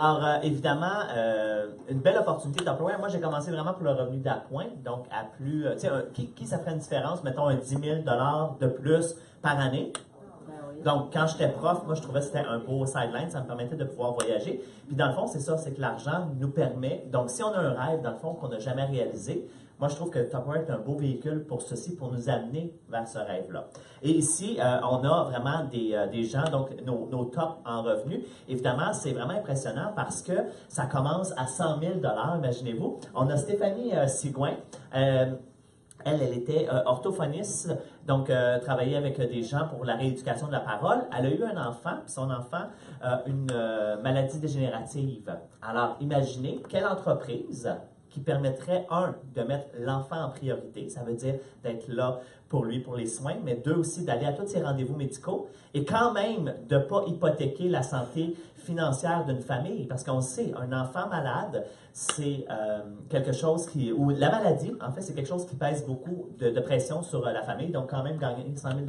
Alors, évidemment, une belle opportunité d'emploi. Moi, j'ai commencé vraiment pour le revenu d'appoint, donc à plus... tu sais, qui ça ferait une différence, mettons, un 10 000 de plus par année? Donc, quand j'étais prof, moi, je trouvais que c'était un beau sideline, ça me permettait de pouvoir voyager. Puis, dans le fond, c'est ça, c'est que l'argent nous permet... Donc, si on a un rêve, dans le fond, qu'on n'a jamais réalisé, moi, je trouve que Tupperware est un beau véhicule pour ceci, pour nous amener vers ce rêve-là. Et ici, on a vraiment des gens, donc nos tops en revenus. Évidemment, c'est vraiment impressionnant parce que ça commence à 100 000 imaginez-vous. On a Stéphanie Sigouin. Elle était orthophoniste, donc travaillait avec des gens pour la rééducation de la parole. Elle a eu un enfant, puis son enfant a une maladie dégénérative. Alors, imaginez quelle entreprise qui permettrait, un, de mettre l'enfant en priorité, ça veut dire d'être là pour lui, pour les soins, mais deux aussi, d'aller à tous ses rendez-vous médicaux et quand même de ne pas hypothéquer la santé financière d'une famille, parce qu'on sait, un enfant malade, c'est quelque chose qui, ou la maladie, en fait, c'est quelque chose qui pèse beaucoup de pression sur la famille, donc quand même gagner 100 000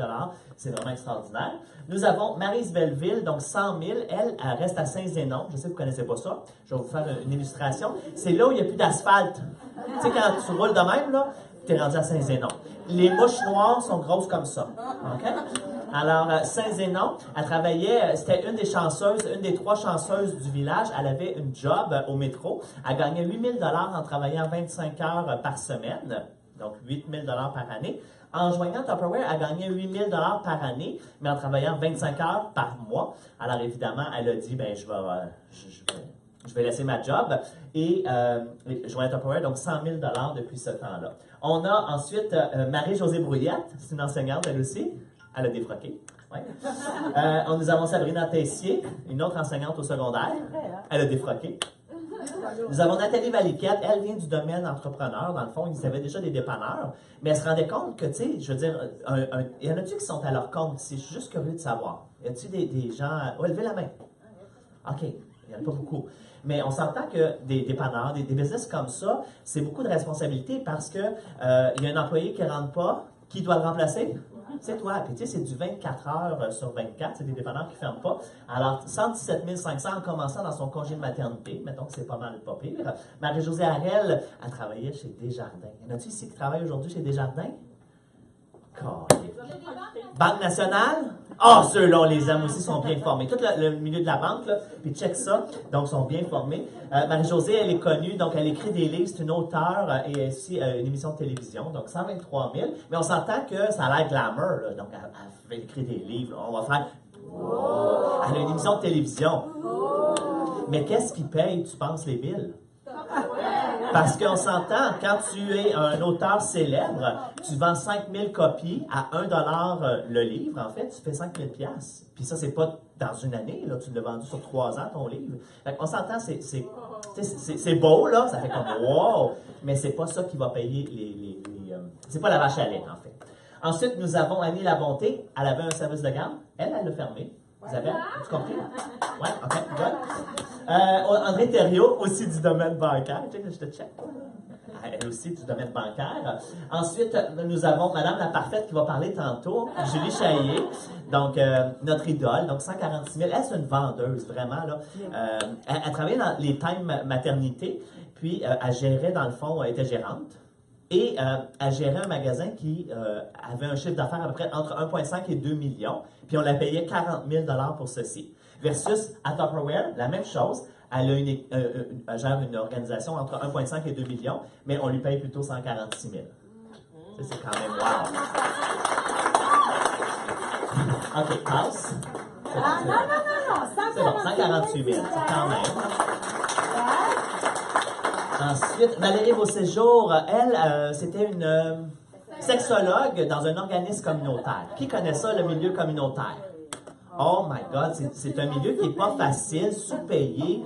c'est vraiment extraordinaire. Nous avons Maryse Belleville, donc 100 000, elle reste à Saint-Zénon, je sais que vous ne connaissez pas ça, je vais vous faire une illustration, c'est là où il n'y a plus d'asphalte. Tu sais, quand tu roules de même, là, tu es rendu à Saint-Zénon. Les mouches noires sont grosses comme ça. OK? Alors, Saint-Zénon, elle travaillait, c'était une des chanceuses, une des 3 chanceuses du village. Elle avait une job au métro. Elle gagnait 8 000 en travaillant 25 heures par semaine, donc 8 000 par année. En joignant Tupperware, elle gagnait 8 000 par année, mais en travaillant 25 heures par mois. Alors, évidemment, elle a dit, ben, je vais laisser ma job et joindre Tupperware, donc 100 000 depuis ce temps-là. On a ensuite Marie-Josée Brouillette, c'est une enseignante, elle aussi. Elle a défroqué. Ouais. Nous avons Sabrina Tessier, une autre enseignante au secondaire. Elle a défroqué. Nous avons Nathalie Valiquette, elle vient du domaine entrepreneur, dans le fond, ils avaient déjà des dépanneurs, mais elle se rendait compte que, tu sais, je veux dire, il y en a-tu qui sont à leur compte ici? Je suis juste curieux de savoir. Y a-tu des gens... Oh, levez la main. OK, il n'y en a pas beaucoup. Mais on s'entend que des dépanneurs, des business comme ça, c'est beaucoup de responsabilité parce que il y a un employé qui ne rentre pas, qui doit le remplacer? C'est toi. Puis tu sais, c'est du 24 heures sur 24, c'est des dépanneurs qui ne ferment pas. Alors, 117 500 en commençant dans son congé de maternité, mettons que c'est pas mal pas pire. Marie-Josée Harel, elle travaillait chez Desjardins. Y en a-tu ici qui travaillent aujourd'hui chez Desjardins? Banque nationale? Ah, ceux-là, on les aime aussi, sont bien formés. Tout le milieu de la banque, là, puis check ça, donc sont bien formés. Marie-Josée, elle est connue, donc elle écrit des livres, c'est une auteure et aussi une émission de télévision, donc 123 000. Mais on s'entend que ça a l'air glamour, là, donc elle écrit des livres, là, on va faire... Oh! Elle a une émission de télévision. Oh! Mais qu'est-ce qui paye, tu penses, les billes? Parce qu'on s'entend, quand tu es un auteur célèbre, tu vends 5 000 copies à 1 $ le livre, en fait, tu fais 5 000 $. Puis ça, c'est pas dans une année, là, tu l'as vendu sur 3 ans, ton livre. Fait qu'on s'entend, c'est beau, là, ça fait comme wow, mais c'est pas ça qui va payer c'est pas la vache à lait, en fait. Ensuite, nous avons Annie Labonté, elle avait un service de garde, elle l'a fermé. Isabelle, as-tu compris? Oui, OK, good. André Thériault, aussi du domaine bancaire. Je te check. Elle aussi du domaine bancaire. Ensuite, nous avons Madame la Parfaite qui va parler tantôt, Julie Chaillé, donc notre idole, donc 146 000. Elle, c'est une vendeuse, vraiment. Là. Elle travaillait dans les times maternité, puis elle gérait, dans le fond, elle était gérante. Et elle gérait un magasin qui avait un chiffre d'affaires à peu près entre 1,5 et 2 millions, puis on la payait 40 000 pour ceci. Versus à Tupperware, la même chose, elle gère une organisation entre 1,5 et 2 millions, mais on lui paye plutôt 146 000. Ça, c'est quand même wow. OK, passe. Non, c'est bon, 148 000, c'est quand même. Ensuite, Valérie Beauséjour, elle, c'était une sexologue dans un organisme communautaire. Qui connaît ça, le milieu communautaire? Oh my God, c'est un milieu qui n'est pas facile, sous-payé,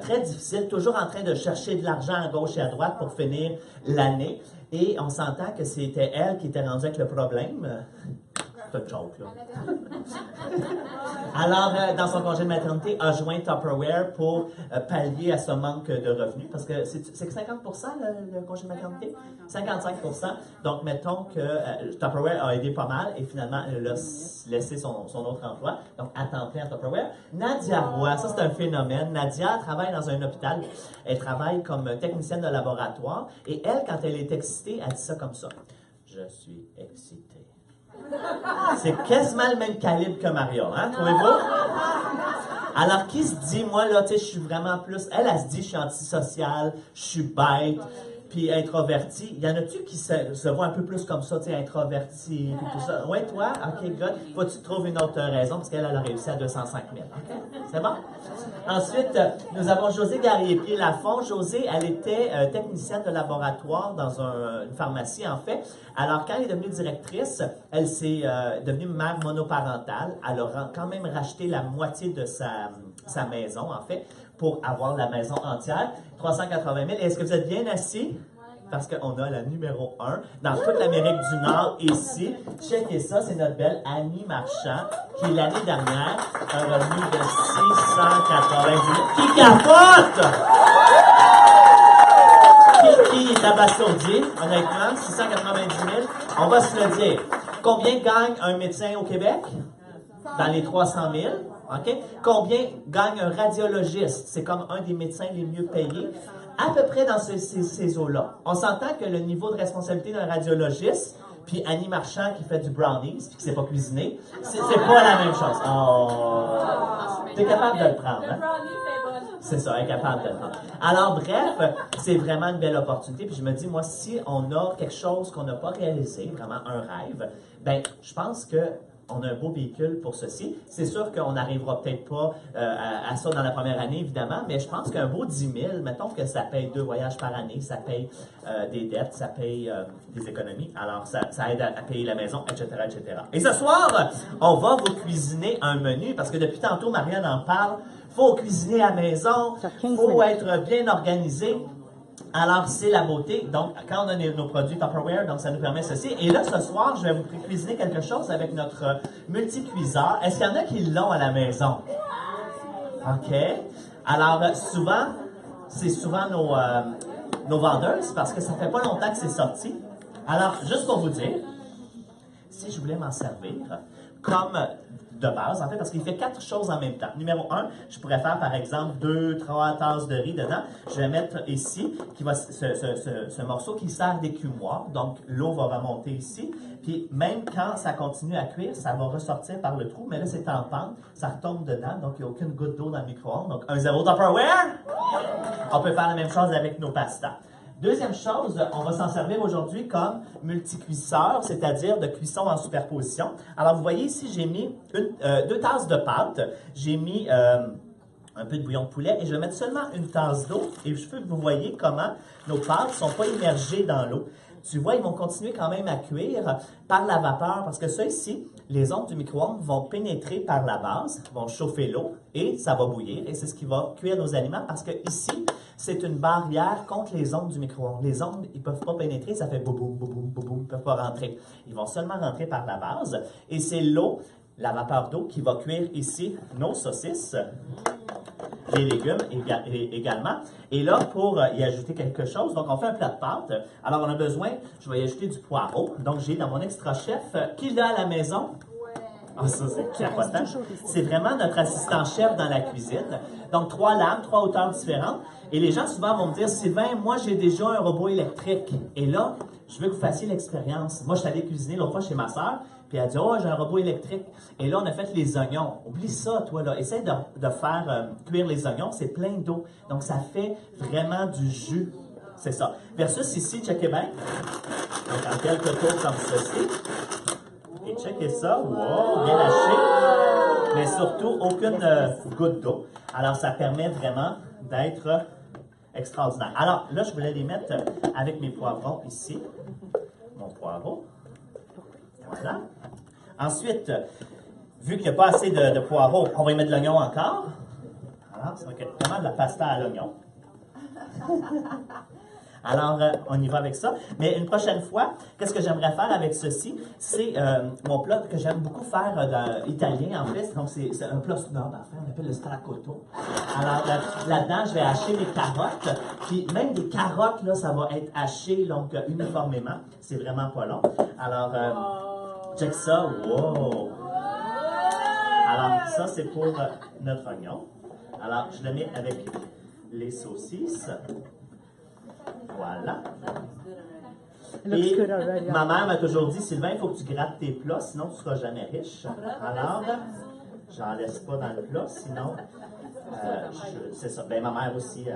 très difficile, toujours en train de chercher de l'argent à gauche et à droite pour finir l'année. Et on s'entend que c'était elle qui était rendue avec le problème. C'est une joke, là. Alors, dans son congé de maternité, a joint Tupperware pour pallier à ce manque de revenus, parce que c'est que 50% le congé de maternité? 55%. Donc, mettons que Tupperware a aidé pas mal, et finalement, elle a laissé son autre emploi, donc à temps plein à Tupperware. Nadia Roy, ça c'est un phénomène. Nadia travaille dans un hôpital, elle travaille comme technicienne de laboratoire, et elle, quand elle est excitée, elle dit ça comme ça. Je suis excitée. C'est quasiment le même calibre que Maria, hein, trouvez-vous? Alors, qui se dit, moi, là, tu sais, je suis vraiment plus... Elle se dit, je suis antisociale, je suis bête, puis introvertie. Il y en a-tu qui se voient un peu plus comme ça, tu sais, introvertie, puis tout ça? Ouais, toi? OK, good. Faut-tu trouver une autre raison, parce qu'elle a réussi à 205 000. OK? C'est bon? Ensuite, nous avons Josée Garrier-Lafont. Josée, elle était technicienne de laboratoire dans une pharmacie, en fait. Alors, quand elle est devenue directrice, elle s'est devenue mère monoparentale. Elle a quand même racheté la moitié de sa maison, en fait, pour avoir la maison entière. 380 000. Est-ce que vous êtes bien assis? Parce qu'on a la numéro 1 dans toute l'Amérique du Nord ici. Checkez ça, c'est notre belle Annie Marchand, qui l'année dernière a un revenu de 690 000. Qui capote! Qui est abasourdi, honnêtement, 690 000. On va se le dire. Combien gagne un médecin au Québec? Dans les 300 000. OK? Combien gagne un radiologiste? C'est comme un des médecins les mieux payés. À peu près dans ces eaux-là. On s'entend que le niveau de responsabilité d'un radiologiste, puis Annie Marchand qui fait du brownies, puis qui ne sait pas cuisiner, c'est pas la même chose. Oh! T'es capable de le prendre, hein? C'est ça, elle est capable de le prendre. Alors, bref, c'est vraiment une belle opportunité. Puis je me dis, moi, si on a quelque chose qu'on n'a pas réalisé, vraiment un rêve, ben, je pense que on a un beau véhicule pour ceci. C'est sûr qu'on n'arrivera peut-être pas à ça dans la première année, évidemment, mais je pense qu'un beau 10 000, mettons que ça paye 2 voyages par année, ça paye des dettes, ça paye des économies, alors ça aide à payer la maison, etc., etc. Et ce soir, on va vous cuisiner un menu, parce que depuis tantôt, Marianne en parle, il faut cuisiner à la maison, il faut être bien organisé. Alors, c'est la beauté. Donc, quand on a nos produits Tupperware, donc ça nous permet ceci. Et là, ce soir, je vais vous cuisiner quelque chose avec notre multicuiseur. Est-ce qu'il y en a qui l'ont à la maison? OK. Alors, c'est souvent nos vendeuses, parce que ça fait pas longtemps que c'est sorti. Alors, juste pour vous dire, si je voulais m'en servir, comme de base, en fait, parce qu'il fait 4 choses en même temps. Numéro 1, je pourrais faire, par exemple, 2-3 tasses de riz dedans. Je vais mettre ici ce morceau qui sert d'écumoire. Donc, l'eau va remonter ici. Puis, même quand ça continue à cuire, ça va ressortir par le trou. Mais là, c'est en pente. Ça retombe dedans. Donc, il n'y a aucune goutte d'eau dans le micro-ondes. Donc, 1-0 Tupperware. On peut faire la même chose avec nos pastas. Deuxième chose, on va s'en servir aujourd'hui comme multicuisseur, c'est-à-dire de cuisson en superposition. Alors, vous voyez ici, j'ai mis 2 tasses de pâte, j'ai mis un peu de bouillon de poulet et je vais mettre seulement une tasse d'eau. Et je veux que vous voyez comment nos pâtes ne sont pas immergées dans l'eau. Tu vois, ils vont continuer quand même à cuire par la vapeur, parce que ça ici, les ondes du micro-ondes vont pénétrer par la base, vont chauffer l'eau et ça va bouillir. Et c'est ce qui va cuire nos aliments, parce que ici, c'est une barrière contre les ondes du micro-ondes. Les ondes, ils ne peuvent pas pénétrer, ça fait boum, boum, boum, boum, boum, ils ne peuvent pas rentrer. Ils vont seulement rentrer par la base. Et c'est l'eau, la vapeur d'eau, qui va cuire ici nos saucisses, les légumes également. Et là, pour y ajouter quelque chose, donc on fait un plat de pâte. Alors, on a besoin, je vais y ajouter du poireau. Donc, j'ai dans mon extra chef, qui l'a à la maison? Ah, ça, c'est capotant. C'est vraiment notre assistant-chef dans la cuisine. Donc, 3 lames, 3 hauteurs différentes. Et les gens, souvent, vont me dire, Sylvain, moi, j'ai déjà un robot électrique. Et là, je veux que vous fassiez l'expérience. Moi, je suis allé cuisiner l'autre fois chez ma sœur, puis elle a dit, oh, j'ai un robot électrique. Et là, on a fait les oignons. Oublie ça, toi, là. Essaye de faire cuire les oignons. C'est plein d'eau. Donc, ça fait vraiment du jus. C'est ça. Versus ici, checkez bien. Donc, en quelques tours comme ceci. Et checkez ça. Wow, bien lâché. Mais surtout, aucune goutte d'eau. Alors, ça permet vraiment d'être extraordinaire. Alors, là, je voulais les mettre avec mes poivrons ici. Mon poireau. Voilà. Ensuite, vu qu'il n'y a pas assez de poireaux, on va y mettre de l'oignon encore. Alors, ça va être vraiment de la pasta à l'oignon. Alors, on y va avec ça. Mais une prochaine fois, qu'est-ce que j'aimerais faire avec ceci? C'est mon plat que j'aime beaucoup faire italien, en fait. Donc, c'est un plat snob, en fait. On appelle le stracotto. Alors, là-dedans, je vais hacher les carottes. Puis, même des carottes, là, ça va être haché, donc, uniformément. C'est vraiment pas long. Alors, check ça. Wow! Alors, ça, c'est pour notre oignon. Alors, je le mets avec les saucisses. Voilà. Et ma mère m'a toujours dit, Sylvain, il faut que tu grattes tes plats, sinon tu ne seras jamais riche. Alors, j'en laisse pas dans le plat, sinon, c'est ça. Ben, ma mère aussi,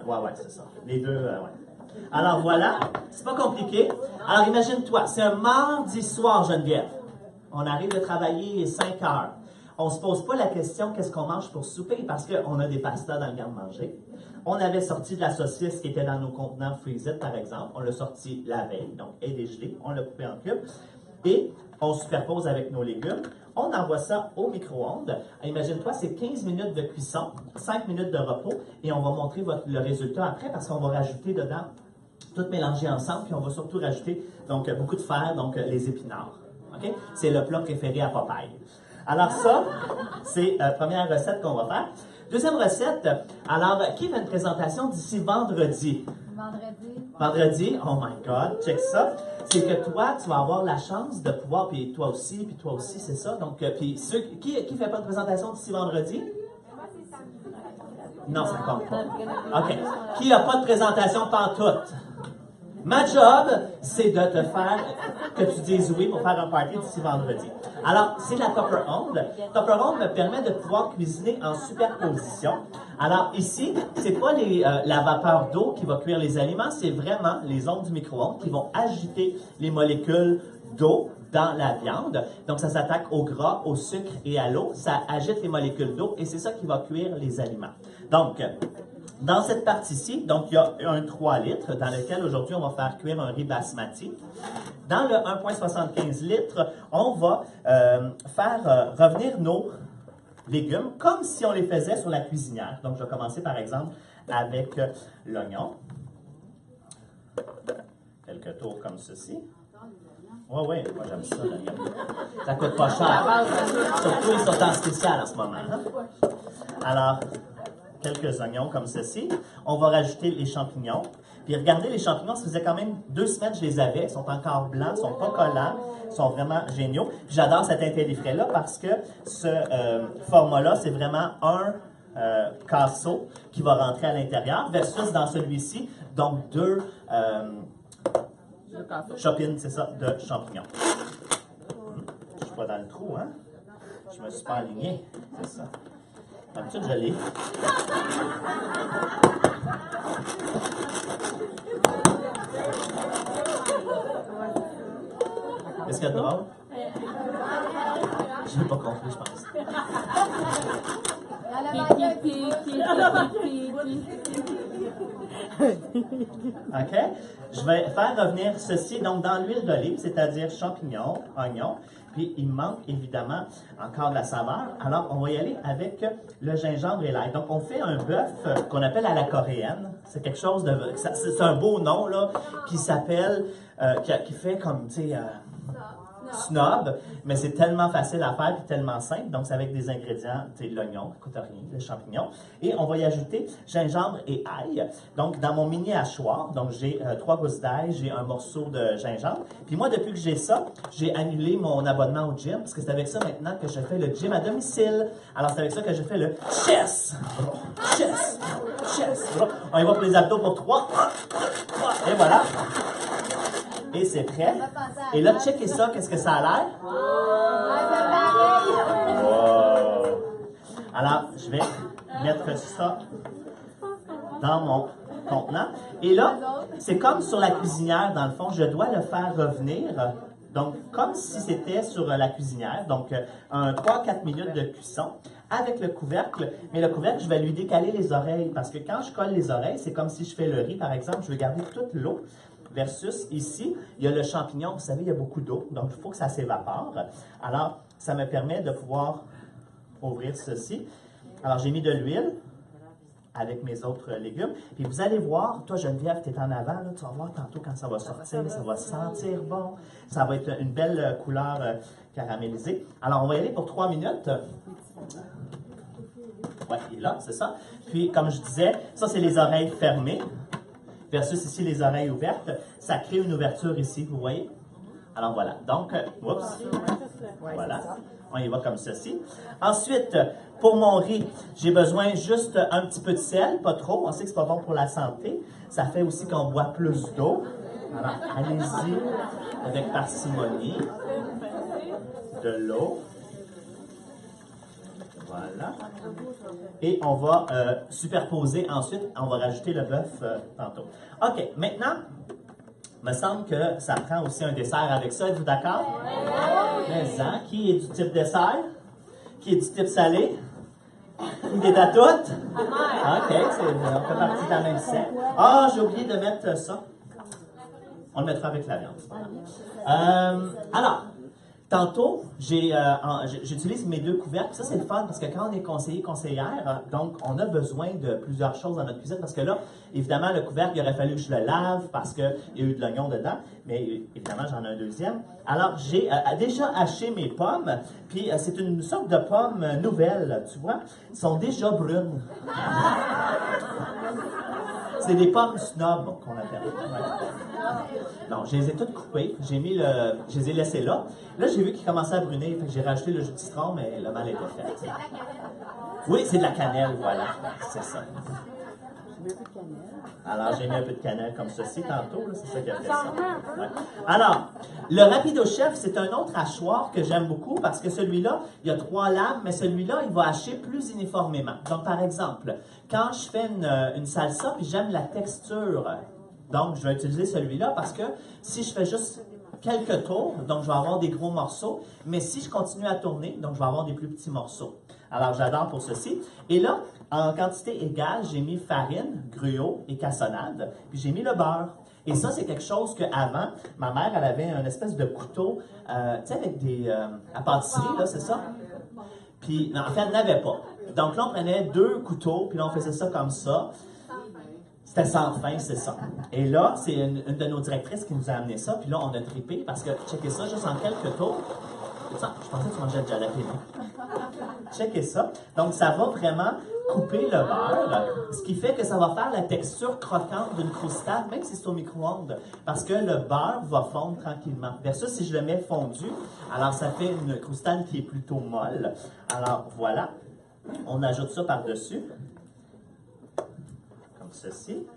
ouais, c'est ça. Les deux, ouais. Alors voilà, c'est pas compliqué. Alors imagine-toi, c'est un mardi soir, Geneviève. On arrive de travailler, il est 5 heures. On se pose pas la question qu'est-ce qu'on mange pour souper parce qu'on a des pastas dans le garde-manger. On avait sorti de la saucisse qui était dans nos contenants Freeze-It, par exemple. On l'a sorti la veille, donc elle est dégelée. On l'a coupé en cubes. Et on superpose avec nos légumes. On envoie ça au micro-ondes. Imagine-toi, c'est 15 minutes de cuisson, 5 minutes de repos. Et on va montrer le résultat après parce qu'on va rajouter dedans, tout mélanger ensemble. Puis on va surtout rajouter donc, beaucoup de fer, donc les épinards. Okay? C'est le plat préféré à Popeye. Alors ça, c'est la première recette qu'on va faire. Deuxième recette, alors, qui fait une présentation d'ici vendredi? Vendredi, oh my God, check ça. C'est que toi, tu vas avoir la chance de pouvoir, puis toi aussi, c'est ça. Donc, puis qui fait pas de présentation d'ici vendredi? Non, ça compte pas. OK. Qui n'a pas de présentation pantoute? Ma job, c'est de te faire que tu dises oui pour faire un party d'ici vendredi. Alors, c'est la Tupper Onde. Tupper Onde me permet de pouvoir cuisiner en superposition. Alors, ici, c'est pas la vapeur d'eau qui va cuire les aliments, c'est vraiment les ondes du micro-ondes qui vont agiter les molécules d'eau dans la viande. Donc, ça s'attaque au gras, au sucre et à l'eau. Ça agite les molécules d'eau et c'est ça qui va cuire les aliments. Donc, dans cette partie-ci, donc il y a un 3 litres dans lequel aujourd'hui on va faire cuire un riz basmati. Dans le 1,75 litres, on va faire revenir nos légumes comme si on les faisait sur la cuisinière. Donc je vais commencer par exemple avec l'oignon. Quelques tours comme ceci. Oui, moi j'aime ça, l'oignon. Ça coûte pas cher. Surtout ils sont en spécial en ce moment. Hein? Alors, quelques oignons comme ceci. On va rajouter les champignons. Puis regardez, les champignons, ça faisait quand même 2 semaines que je les avais. Ils sont encore blancs, ils sont pas collants, ils sont vraiment géniaux. J'adore cet intellifrais-là parce que ce format-là, c'est vraiment un casseau qui va rentrer à l'intérieur versus dans celui-ci, donc 2 chopines, c'est ça, de champignons. Je suis pas dans le trou, hein? Je me suis pas aligné, c'est ça. D'habitude, je l'ai. Qu'est-ce qu'il y a de drôle? Je n'ai pas compris, je pense. OK? Je vais faire revenir ceci donc dans l'huile d'olive, c'est-à-dire champignons, oignons. Puis il manque évidemment encore de la saveur. Alors on va y aller avec le gingembre et l'ail. Donc on fait un bœuf qu'on appelle à la coréenne. C'est quelque chose de... C'est un beau nom là qui s'appelle... qui fait comme, tu sais... snob, mais c'est tellement facile à faire et tellement simple. Donc, c'est avec des ingrédients, l'oignon, ça coûte rien, les champignons. Et on va y ajouter gingembre et ail. Donc, dans mon mini hachoir, donc j'ai 3 gousses d'ail, j'ai un morceau de gingembre. Puis moi, depuis que j'ai ça, j'ai annulé mon abonnement au gym, parce que c'est avec ça maintenant que je fais le gym à domicile. Alors, c'est avec ça que je fais le chest. Chest. Chest. On y va pour les abdos pour 3. Et voilà. Et c'est prêt. Et là, checkez ça, qu'est-ce que ça a l'air? Wow. Alors, je vais mettre ça dans mon contenant. Et là, c'est comme sur la cuisinière, dans le fond, je dois le faire revenir. Donc, comme si c'était sur la cuisinière. Donc, un 3-4 minutes de cuisson avec le couvercle. Mais le couvercle, je vais lui décaler les oreilles. Parce que quand je colle les oreilles, c'est comme si je fais le riz, par exemple. Je vais garder toute l'eau. Versus ici, il y a le champignon. Vous savez, il y a beaucoup d'eau. Donc, il faut que ça s'évapore. Alors, ça me permet de pouvoir ouvrir ceci. Alors, j'ai mis de l'huile avec mes autres légumes. Puis vous allez voir, toi Geneviève, tu es en avant, là, tu vas voir tantôt quand ça va sortir, ça va sentir bon. Ça va être une belle couleur caramélisée. Alors, on va y aller pour 3 minutes. Oui, il est là, c'est ça. Puis, comme je disais, ça, c'est les oreilles fermées versus ici les oreilles ouvertes. Ça crée une ouverture ici, vous voyez? Alors, voilà. Donc, oups. Voilà. On y va comme ceci. Ensuite, pour mon riz, j'ai besoin juste un petit peu de sel, pas trop. On sait que c'est pas bon pour la santé. Ça fait aussi qu'on boit plus d'eau. Alors, allez-y avec parcimonie. De l'eau. Voilà. Et on va superposer ensuite, on va rajouter le bœuf tantôt. OK, maintenant, il me semble que ça prend aussi un dessert avec ça. Êtes-vous d'accord? Mais hein, qui est du type dessert? Qui est du type salé? Qui est à toutes? OK, on fait partie de la même set. Ah, j'ai oublié de mettre ça. On le mettra avec la viande. Alors, tantôt, j'utilise mes 2 couvercles. Ça, c'est le fun parce que quand on est conseillère, donc on a besoin de plusieurs choses dans notre cuisine parce que là, évidemment, le couvercle, il aurait fallu que je le lave parce qu'il y a eu de l'oignon dedans, mais évidemment, j'en ai un deuxième. Alors, j'ai déjà haché mes pommes, puis c'est une sorte de pommes nouvelles, tu vois. Elles sont déjà brunes. C'est des pommes snob qu'on appelle. Ouais. Non, je les ai toutes coupées. Je les ai laissées là. Là, j'ai vu qu'ils commençaient à brûler. Fait que j'ai rajouté le jus de citron, mais le mal était fait. Oui, c'est de la cannelle, voilà. C'est ça. Alors, j'ai mis un peu de cannelle comme ceci tantôt. C'est ça qui a fait ça. Ouais. Alors, le Rapido Chef, c'est un autre hachoir que j'aime beaucoup parce que celui-là, il y a 3 lames, mais celui-là, il va hacher plus uniformément. Donc, par exemple, quand je fais une salsa, puis j'aime la texture, donc je vais utiliser celui-là parce que si je fais juste quelques tours, donc je vais avoir des gros morceaux, mais si je continue à tourner, donc je vais avoir des plus petits morceaux. Alors, j'adore pour ceci. Et là, en quantité égale, j'ai mis farine, gruau et cassonade, puis j'ai mis le beurre. Et ça, c'est quelque chose qu'avant, ma mère, elle avait un espèce de couteau, tu sais, avec des... à pâtisserie, là, c'est ça? Puis, en fait, elle n'avait pas. Donc là, on prenait 2 couteaux, puis là, on faisait ça comme ça. C'était sans fin, c'est ça. Et là, c'est une de nos directrices qui nous a amené ça, puis là, on a trippé, parce que, checkez ça, juste en quelques tours. Ça, je pensais que tu mangeais de jalapeno. Checkez ça. Donc, ça va vraiment couper le beurre, ce qui fait que ça va faire la texture croquante d'une croustade, même si c'est au micro-ondes, parce que le beurre va fondre tranquillement. Versus si je le mets fondu, alors ça fait une croustade qui est plutôt molle. Alors, voilà. On ajoute ça par-dessus. Comme ceci.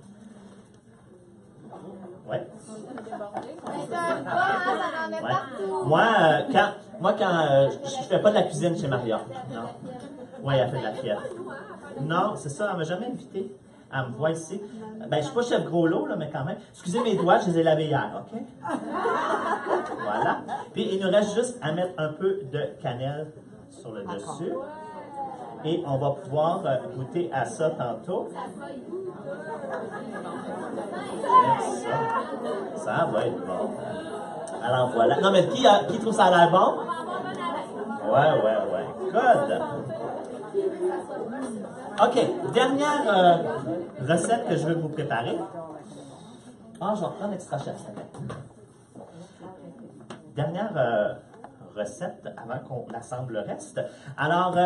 Ouais. Ouais. Moi, quand je fais pas de la cuisine chez Maria. Non. Oui, elle fait de la fièvre. Non, c'est ça, elle m'a jamais invité. Elle me voit ici. Ben, je suis pas chef gros lot, là, mais quand même. Excusez mes doigts, je les ai lavés hier, OK? Voilà. Puis, il nous reste juste à mettre un peu de cannelle sur le dessus. Et on va pouvoir goûter à ça tantôt. Ça va être bon. Alors voilà. Non, mais qui trouve ça a l'air bon? Ouais. Good. OK. Dernière recette que je veux vous préparer. Ah, je vais reprendre l'extra chef. Dernière recette avant qu'on assemble le reste. Alors,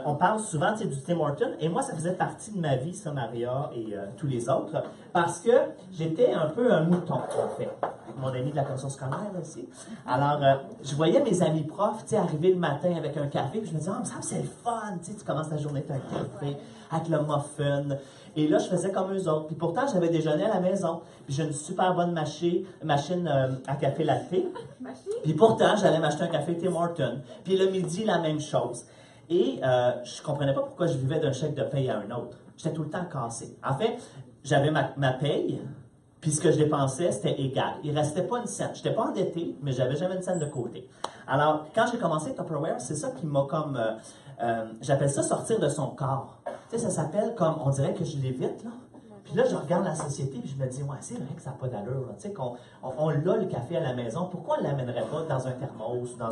on parle souvent du Tim Hortons, et moi, ça faisait partie de ma vie, ça, Maria et tous les autres, parce que j'étais un peu un mouton, en fait, avec mon ami de la commission scolaire aussi. Alors, je voyais mes amis profs, arriver le matin avec un café, puis je me disais, oh, ça c'est le fun, tu commences ta journée avec un café, avec le muffin. Et là, je faisais comme eux autres. Puis pourtant, j'avais déjeuné à la maison. Puis j'ai une super bonne machine à café latte. Puis pourtant, j'allais m'acheter un café Tim Hortons. Puis le midi, la même chose. Et je comprenais pas pourquoi je vivais d'un chèque de paye à un autre. J'étais tout le temps cassé. En fait, j'avais ma paye, puis ce que je dépensais, c'était égal. Il restait pas une scène. Je n'étais pas endetté, mais j'avais jamais une scène de côté. Alors, quand j'ai commencé Tupperware, c'est ça qui m'a comme... j'appelle ça sortir de son corps. Tu sais, ça s'appelle comme, on dirait que je l'évite, là. Puis là, je regarde la société, puis je me dis, ouais, c'est vrai que ça n'a pas d'allure, là. Tu sais, on l'a le café à la maison, pourquoi on ne l'amènerait pas dans un thermos ou dans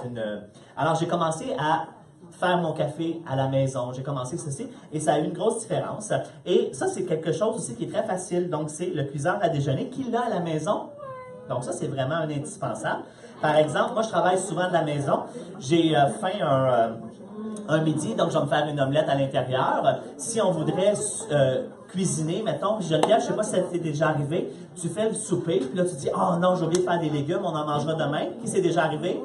une... Alors, j'ai commencé à faire mon café à la maison. J'ai commencé ceci et ça a eu une grosse différence. Et ça, c'est quelque chose aussi qui est très facile. Donc, c'est le cuiseur à déjeuner qui l'a à la maison. Donc, ça, c'est vraiment un indispensable. Par exemple, moi, je travaille souvent de la maison. J'ai faim un midi, donc je vais me faire une omelette à l'intérieur. Si on voudrait cuisiner, mettons, Geneviève, je ne sais pas si ça t'est déjà arrivé, tu fais le souper, puis là, tu dis « Oh non, j'ai oublié de faire des légumes, on en mangera demain. » Qui c'est déjà arrivé?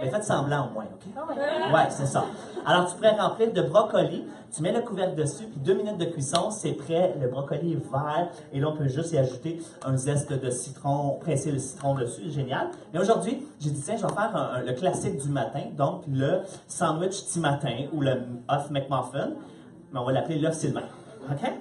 Mais faites semblant au moins, OK? Ouais, c'est ça. Alors, tu pourrais remplir de brocoli, tu mets le couvercle dessus, puis 2 minutes de cuisson, c'est prêt, le brocoli est vert, et là, on peut juste y ajouter un zeste de citron, presser le citron dessus, génial. Mais aujourd'hui, j'ai dit, tiens, je vais faire le classique du matin, donc le sandwich petit matin, ou le œuf McMuffin, mais on va l'appeler l'œuf Sylvain, OK?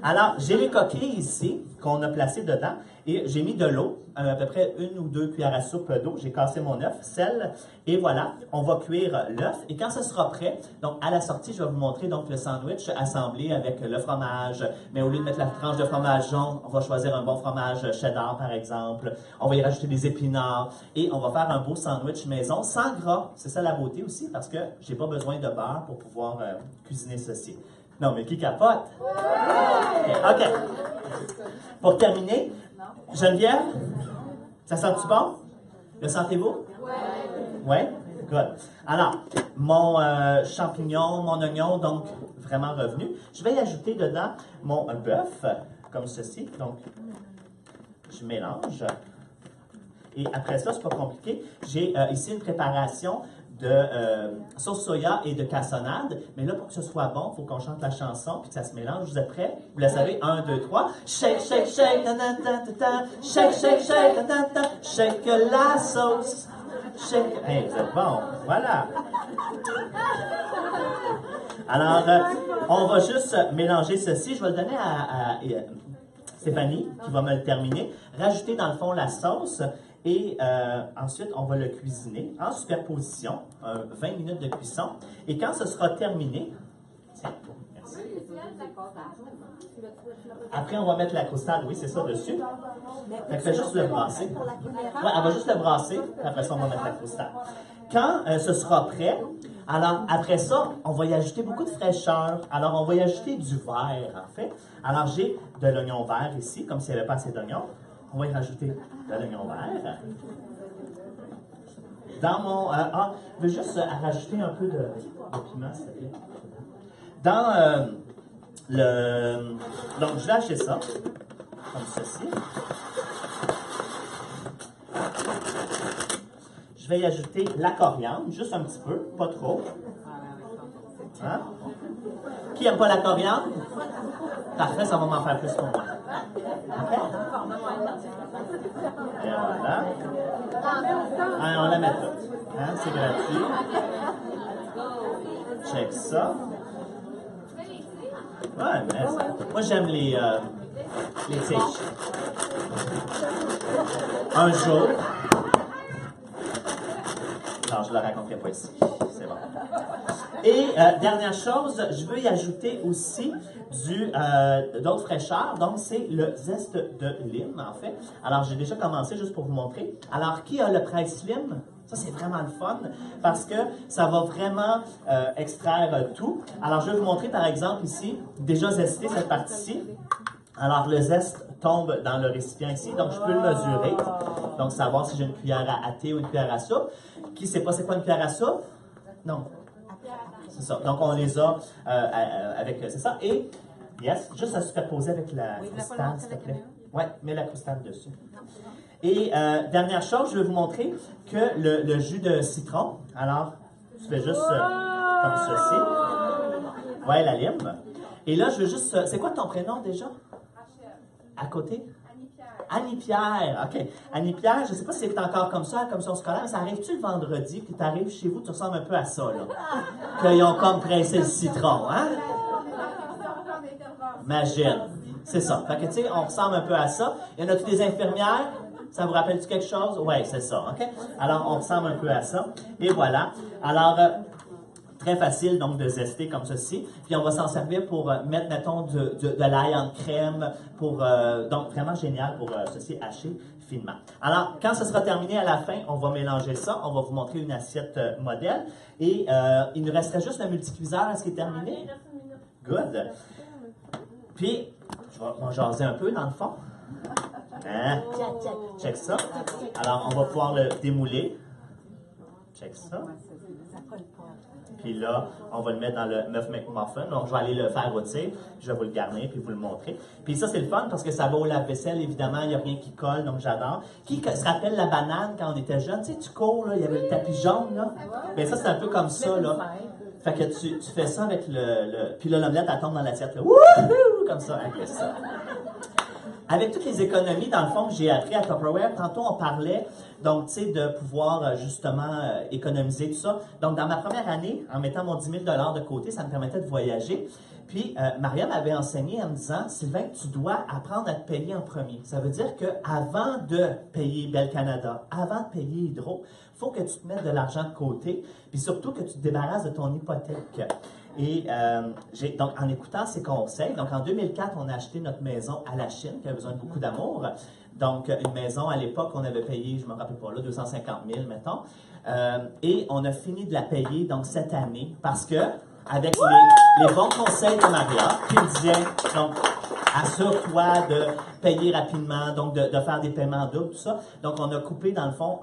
Alors, j'ai les coquilles ici, qu'on a placées dedans, et j'ai mis de l'eau, à peu près 1 ou 2 cuillères à soupe d'eau. J'ai cassé mon œuf, sel, et voilà, on va cuire l'œuf. Et quand ce sera prêt, donc à la sortie, je vais vous montrer donc le sandwich assemblé avec le fromage. Mais au lieu de mettre la tranche de fromage jaune, on va choisir un bon fromage cheddar, par exemple. On va y rajouter des épinards, et on va faire un beau sandwich maison, sans gras. C'est ça la beauté aussi, parce que j'ai pas besoin de beurre pour pouvoir cuisiner ceci. Non, mais qui capote? OK. Pour terminer, Geneviève, ça sent-tu bon? Le sentez-vous? Oui. Good. Alors, mon champignon, mon oignon, donc vraiment revenu. Je vais y ajouter dedans mon bœuf, comme ceci. Donc, je mélange. Et après ça, c'est pas compliqué. J'ai ici une préparation de sauce soya et de cassonade. Mais là, pour que ce soit bon, il faut qu'on chante la chanson puis que ça se mélange. Vous êtes prêts? Vous la savez? 1, 2, 3. Shake, shake, shake, ta ta ta ta ta. Shake, shake, shake, ta ta ta. Shake la sauce. Shake. Hey, vous êtes bon. Voilà. Alors, on va juste mélanger ceci. Je vais le donner à Stéphanie, qui va me le terminer. Rajouter dans le fond la sauce. Et ensuite, on va le cuisiner en superposition, 20 minutes de cuisson. Et quand ce sera terminé, tiens, merci. Après, on va mettre la croustade, oui, c'est ça, dessus. Fait que fais juste le brasser. Ouais, elle va juste le brasser, puis après ça, on va mettre la croustade. Quand ce sera prêt, alors après ça, on va y ajouter beaucoup de fraîcheur. Alors, on va y ajouter du vert, en fait. Alors, j'ai de l'oignon vert ici, comme s'il n'y avait pas assez d'oignon. On va y rajouter de l'oignon vert. Dans mon... je veux juste rajouter un peu de piment, s'il te plaît. Dans le... Donc, je vais acheter ça, comme ceci. Je vais y ajouter la coriandre, juste un petit peu, pas trop. Hein? Qui n'aime pas la coriandre? Parfait, ça va m'en faire plus pour moi. OK? Et voilà. On la met toute. Hein? C'est gratuit. Check ça. Ouais, mais moi j'aime les tiges. Un jour. Non, je ne le raconterai pas ici. C'est bon. Et dernière chose, je veux y ajouter aussi d'autres fraîcheurs. Donc, c'est le zeste de lime, en fait. Alors, j'ai déjà commencé juste pour vous montrer. Alors, qui a le presse lime? Ça, c'est vraiment le fun parce que ça va vraiment extraire tout. Alors, je vais vous montrer, par exemple, ici, déjà zesté cette partie-ci. Alors, le zeste tombe dans le récipient ici, donc je peux le mesurer. Donc, savoir si j'ai une cuillère à thé ou une cuillère à soupe. Qui ne sait pas c'est quoi une cuillère à soupe? Non. C'est ça. Donc, on les a avec... C'est ça. Et, yes, juste à superposer avec la croustade, s'il te plaît. Oui, mets la croustade dessus. Et, dernière chose, je vais vous montrer que le jus de citron, alors, tu fais juste comme ceci. Ouais, la lime. Et là, je veux juste... c'est quoi ton prénom, déjà? À côté? Annie-Pierre, OK. Annie-Pierre, je ne sais pas si c'est encore comme ça, comme son scolaire, mais ça arrive-tu le vendredi que tu arrives chez vous, tu ressembles un peu à ça, là? Qu'ils ont comme pressé le citron, hein? Imagine. C'est ça. Fait que, tu sais, on ressemble un peu à ça. Il y en a toutes des infirmières? Ça vous rappelle-tu quelque chose? Oui, c'est ça, OK? Alors, on ressemble un peu à ça. Et voilà. Alors... très facile, donc, de zester comme ceci. Puis, on va s'en servir pour mettre, mettons, de l'ail en crème. Donc, vraiment génial pour ceci haché finement. Alors, quand ce sera terminé à la fin, on va mélanger ça. On va vous montrer une assiette modèle. Et il nous resterait juste le multicuiseur. Est-ce qu'il est terminé? Good. Puis, on va jaser un peu dans le fond. Hein? Check ça. Alors, on va pouvoir le démouler. Check ça. Puis là, on va le mettre dans le Muff McMuffin. Donc, je vais aller le faire rôtir. Je vais vous le garnir puis vous le montrer. Puis ça, c'est le fun parce que ça va au lave-vaisselle. Évidemment, il n'y a rien qui colle, donc j'adore. Qui se rappelle la banane quand on était jeune? Tu sais, tu cours, là, il y avait le tapis jaune, là. Bien, ça, c'est un peu comme ça, là. Fait que tu fais ça avec le... Puis là, l'omelette, elle tombe dans l'assiette, là. Wouhou! Comme ça, avec ça. Avec toutes les économies, dans le fond, que j'ai appris à Tupperware, tantôt on parlait, donc, tu sais, de pouvoir justement économiser tout ça. Donc, dans ma première année, en mettant mon 10 000 de côté, ça me permettait de voyager. Puis, Maria m'avait enseigné en me disant, Sylvain, tu dois apprendre à te payer en premier. Ça veut dire qu'avant de payer Bell Canada, avant de payer Hydro, il faut que tu te mettes de l'argent de côté, puis surtout que tu te débarrasses de ton hypothèque. Et donc, en écoutant ces conseils, donc en 2004, on a acheté notre maison à la Chine, qui a besoin de beaucoup d'amour. Donc, une maison, à l'époque, on avait payé, je ne me rappelle pas là, 250 000, mettons. Et on a fini de la payer, donc, cette année, parce que, avec les bons conseils de Maria, qui me disait, donc, assure-toi de payer rapidement, donc de faire des paiements doubles, tout ça. Donc, on a coupé, dans le fond,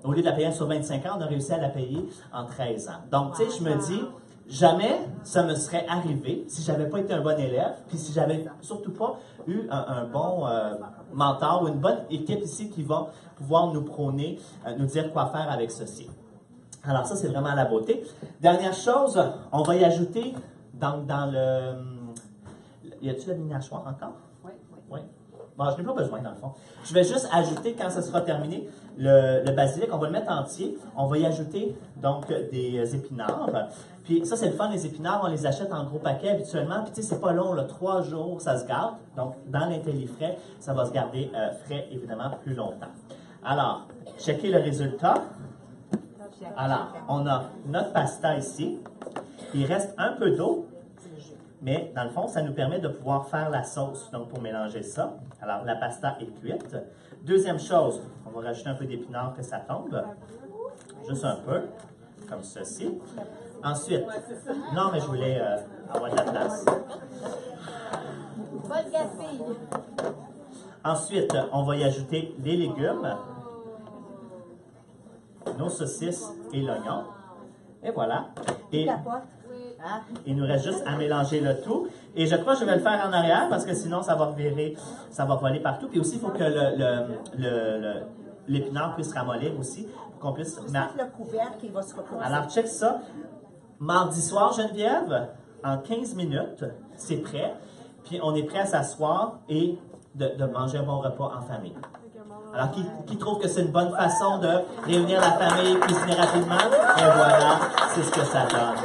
au lieu de la payer sur 25 ans, on a réussi à la payer en 13 ans. Donc, tu sais, je me dis, jamais ça me serait arrivé si j'avais pas été un bon élève, puis si j'avais surtout pas eu un bon mentor ou une bonne équipe ici qui va pouvoir nous prôner, nous dire quoi faire avec ceci. Alors ça, c'est vraiment la beauté. Dernière chose, on va y ajouter dans le... Y a-t-il le mini hachoir encore? Oui. Bon, je n'ai pas besoin, dans le fond. Je vais juste ajouter, quand ça sera terminé, le basilic. On va le mettre entier. On va y ajouter, donc, des épinards. Puis ça, c'est le fun, les épinards, on les achète en gros paquets habituellement. Puis tu sais, c'est pas long, là, 3 jours, ça se garde. Donc, dans l'IntelliFrais, ça va se garder frais, évidemment, plus longtemps. Alors, checkez le résultat. Alors, on a notre pasta ici. Il reste un peu d'eau. Mais dans le fond, ça nous permet de pouvoir faire la sauce, donc pour mélanger ça. Alors, la pasta est cuite. Deuxième chose, on va rajouter un peu d'épinards que ça tombe. Juste un peu, comme ceci. Ensuite, non, mais je voulais avoir de la place. Pas de gaspille. Ensuite, on va y ajouter les légumes, nos saucisses et l'oignon. Et voilà. Et il nous reste juste à mélanger le tout. Et je crois que je vais le faire en arrière parce que sinon ça va revirer, ça va voler partout. Puis aussi, il faut que l'épinard puisse ramollir aussi, pour qu'on puisse... Le couvercle qui va se reposer. Alors, check ça. Mardi soir, Geneviève, en 15 minutes, c'est prêt. Puis on est prêt à s'asseoir et de manger un bon repas en famille. Alors, qui trouve que c'est une bonne façon de réunir la famille, cuisiner rapidement? Et voilà, c'est ce que ça donne.